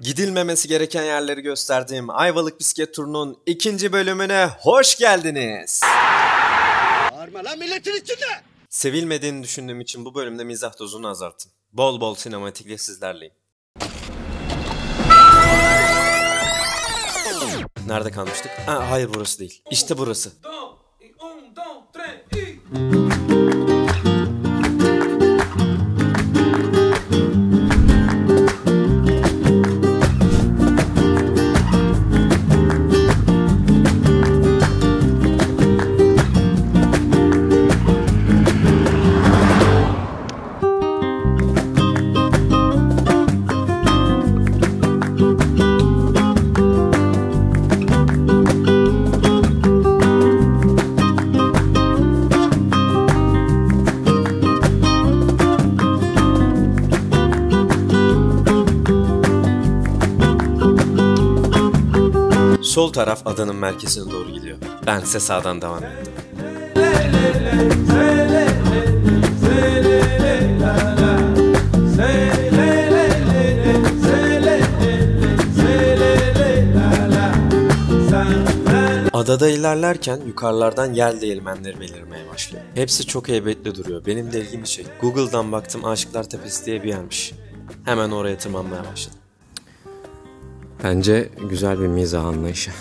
Gidilmemesi gereken yerleri gösterdiğim Ayvalık bisiklet turunun 2. bölümüne hoş geldiniz. Bağırma lan milletin içinde! Sevilmediğini düşündüğüm için bu bölümde mizah dozunu azalttım. Bol bol sinematikle sizlerleyim. Nerede kalmıştık? Hayır burası değil. İşte burası. Sol taraf adanın merkezine doğru gidiyor. Bense sağdan devam ettim. Adada ilerlerken yukarılardan yel değirmenleri belirmeye başlıyor. Hepsi çok heybetli duruyor. Benim de ilgimi çekti. Google'dan baktım Aşıklar Tepesi diye bir yermiş. Hemen oraya tırmanmaya başladım. Bence güzel bir mizah anlayışı.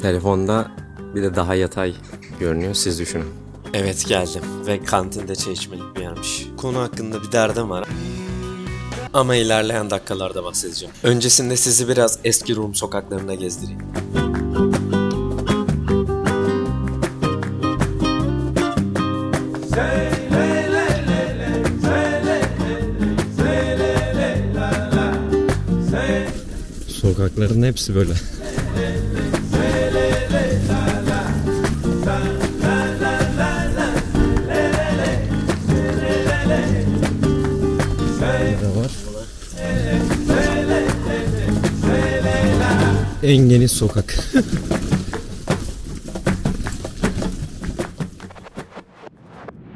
Telefonda bir de daha yatay görünüyor, siz düşünün. Evet geldim ve kantinde çay içmelik bir yermiş. Konu hakkında bir derdim var. Ama ilerleyen dakikalarda bahsedeceğim. Öncesinde sizi biraz eski Rum sokaklarına gezdireyim. Sokakların hepsi böyle. Var. En geniş sokak.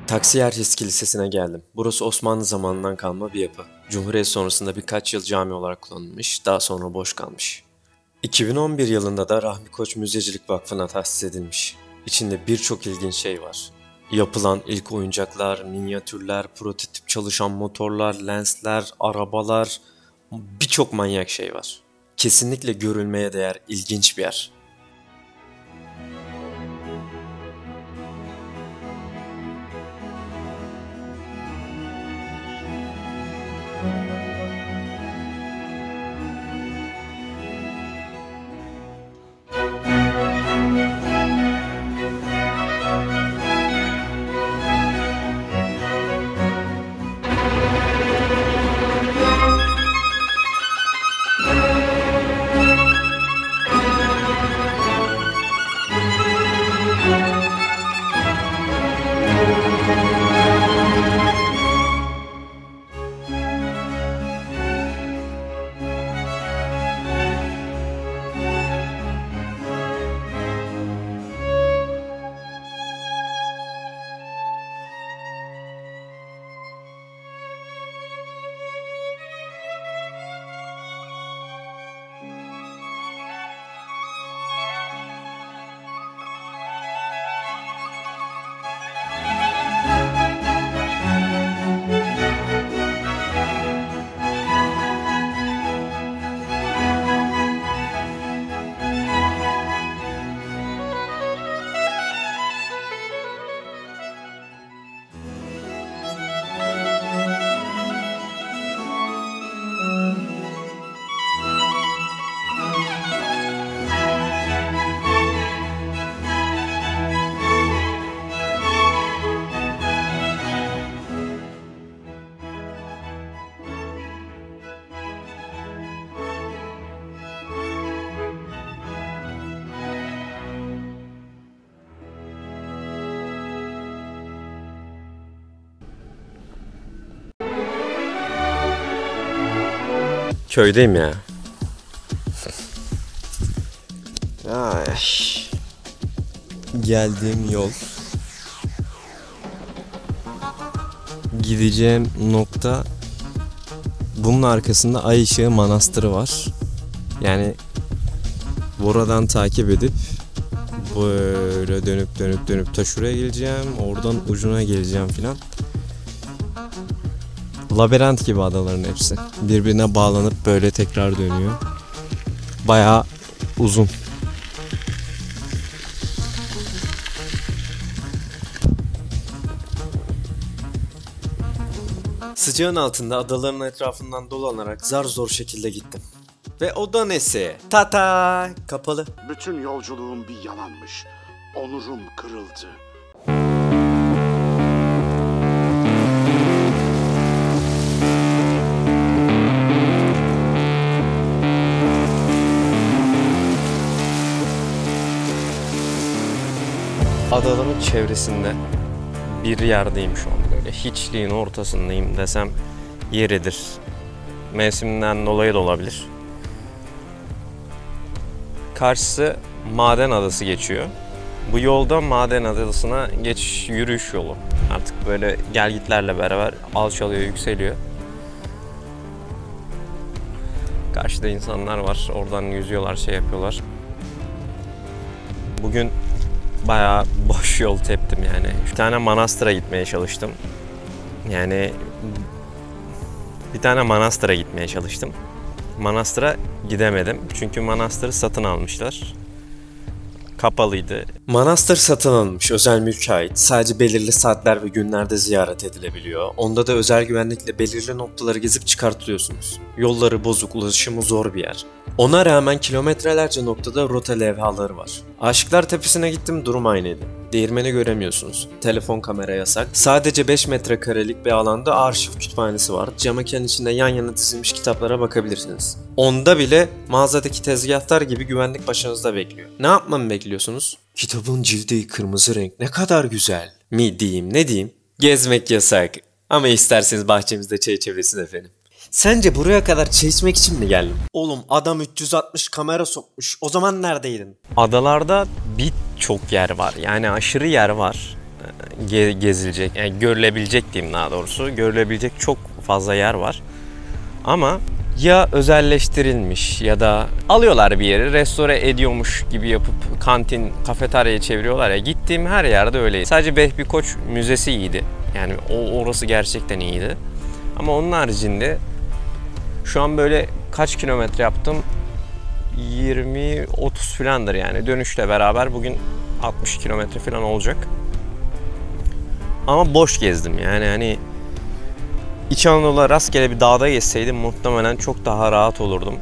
Taksiyerhis Kilisesi'ne geldim. Burası Osmanlı zamanından kalma bir yapı. Cumhuriyet sonrasında birkaç yıl cami olarak kullanılmış, daha sonra boş kalmış. 2011 yılında da Rahmi Koç Müzecilik Vakfı'na tahsis edilmiş. İçinde birçok ilginç şey var. Yapılan ilk oyuncaklar, minyatürler, prototip çalışan motorlar, lensler, arabalar, birçok manyak şey var. Kesinlikle görülmeye değer ilginç bir yer. Köydeyim ya. Ay. Geldiğim yol. Gideceğim nokta bunun arkasında Ay Işığı Manastırı var. Yani buradan takip edip böyle dönüp ta şuraya geleceğim. Oradan ucuna geleceğim filan. Labirent gibi adaların hepsi. Birbirine bağlanıp böyle tekrar dönüyor. Bayağı uzun. Sıcağın altında adaların etrafından dolanarak zar zor şekilde gittim. Ve o da nesi? Tata! Kapalı. Bütün yolculuğum bir yalanmış. Onurum kırıldı. Adaların çevresinde bir yerdeyim şu an, böyle hiçliğin ortasındayım desem yeridir. Mevsimden dolayı da olabilir. Karşısı Maden Adası geçiyor. Bu yolda Maden Adası'na geçiş, yürüyüş yolu. Artık böyle gelgitlerle beraber alçalıyor, yükseliyor. Karşıda insanlar var, oradan yüzüyorlar, şey yapıyorlar. Bugün bayağı boş yol teptim yani. Bir tane manastıra gitmeye çalıştım. Manastıra gidemedim. Çünkü manastırı satın almışlar. Kapalıydı. Manastır satın alınmış, özel mülke ait. Sadece belirli saatler ve günlerde ziyaret edilebiliyor. Onda da özel güvenlikle belirli noktaları gezip çıkartılıyorsunuz. Yolları bozuk, ulaşımı zor bir yer. Ona rağmen kilometrelerce noktada rota levhaları var. Aşıklar Tepesi'ne gittim, durum aynıydı. Değirmeni göremiyorsunuz. Telefon, kamera yasak. Sadece 5 metrekarelik bir alanda arşiv kütüphanesi var. Cam mekanın içinde yan yana dizilmiş kitaplara bakabilirsiniz. Onda bile mağazadaki tezgahlar gibi güvenlik başınızda bekliyor. Ne yapmamı bekliyorsunuz? Kitabın cildi kırmızı renk, ne kadar güzel mi diyeyim, ne diyeyim? Gezmek yasak. Ama isterseniz bahçemizde çay içebiliriz efendim. Sence buraya kadar çay içmek için mi geldin? Oğlum adam 360 kamera sokmuş. O zaman neredeydin? Adalarda birçok yer var. Yani aşırı yer var. Gezilecek, yani görülebilecek diyeyim daha doğrusu. Görülebilecek çok fazla yer var. Ama ya özelleştirilmiş ya da alıyorlar bir yeri restore ediyormuş gibi yapıp kantin, kafeteryaya çeviriyorlar ya. Gittiğim her yerde öyleydi. Sadece Vehbi Koç Müzesi iyiydi. Yani orası gerçekten iyiydi. Ama onun haricinde şu an böyle kaç kilometre yaptım? 20-30 filandır yani. Dönüşle beraber bugün 60 kilometre falan olacak. Ama boş gezdim yani hani İç Anadolu'da rastgele bir dağda gezseydim muhtemelen çok daha rahat olurdum.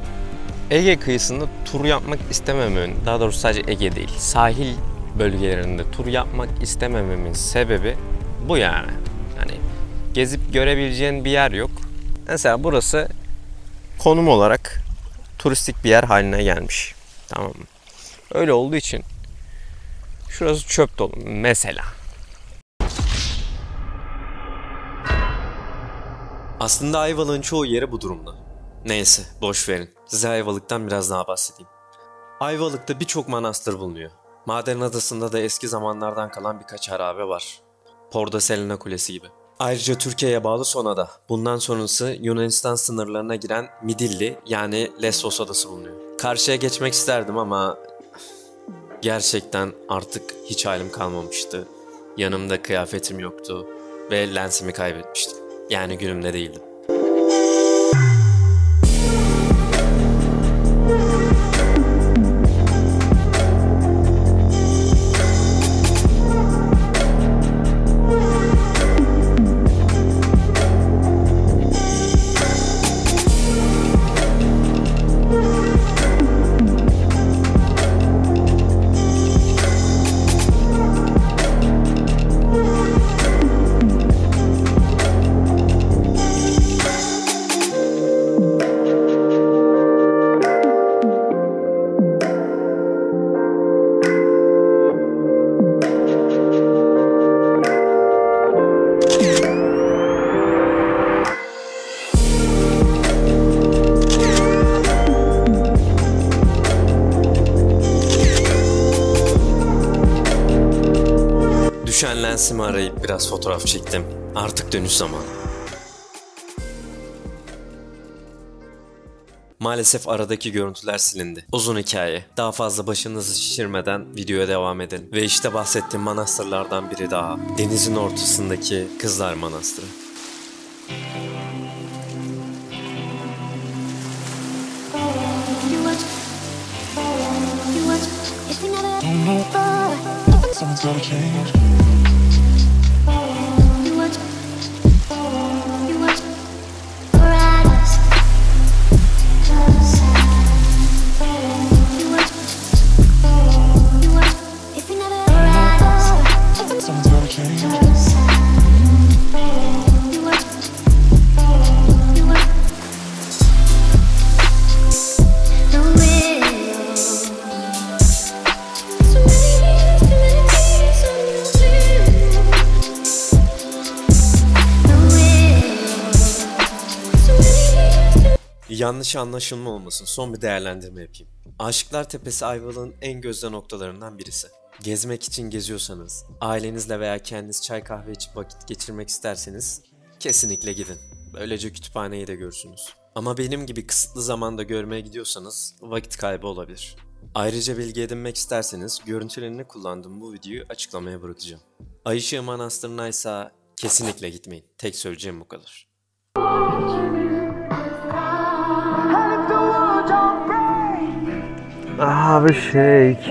Ege kıyısında tur yapmak istemememin, daha doğrusu sadece Ege değil, sahil bölgelerinde tur yapmak istemememin sebebi bu yani. Yani gezip görebileceğin bir yer yok. Mesela burası konum olarak turistik bir yer haline gelmiş. Tamam mı? Öyle olduğu için şurası çöp dolu mesela. Aslında Ayvalık'ın çoğu yeri bu durumda. Neyse boş verin. Size Ayvalık'tan biraz daha bahsedeyim. Ayvalık'ta birçok manastır bulunuyor. Maden Adası'nda da eski zamanlardan kalan birkaç harabe var. Porda Selena Kulesi gibi. Ayrıca Türkiye'ye bağlı son ada. Bundan sonrası Yunanistan sınırlarına giren Midilli yani Lesbos adası bulunuyor. Karşıya geçmek isterdim ama gerçekten artık hiç halim kalmamıştı. Yanımda kıyafetim yoktu ve lensimi kaybetmiştim. Yani günümde değildim. Düşen lensimi arayıp biraz fotoğraf çektim. Artık dönüş zamanı. Maalesef aradaki görüntüler silindi. Uzun hikaye. Daha fazla başınızı şişirmeden videoya devam edelim. Ve işte bahsettiğim manastırlardan biri daha. Denizin ortasındaki Kızlar Manastırı. Something's gotta change. Something's gotta change. Yanlış anlaşılma olmasın, son bir değerlendirme yapayım. Aşıklar Tepesi Ayvalık'ın en gözde noktalarından birisi. Gezmek için geziyorsanız, ailenizle veya kendiniz çay kahve içip vakit geçirmek isterseniz kesinlikle gidin. Böylece kütüphaneyi de görürsünüz. Ama benim gibi kısıtlı zamanda görmeye gidiyorsanız vakit kaybı olabilir. Ayrıca bilgi edinmek isterseniz görüntülerini kullandığım bu videoyu açıklamaya bırakacağım. Ay Işığı Manastırı'na ise kesinlikle gitmeyin. Tek söyleyeceğim bu kadar. Abhishek.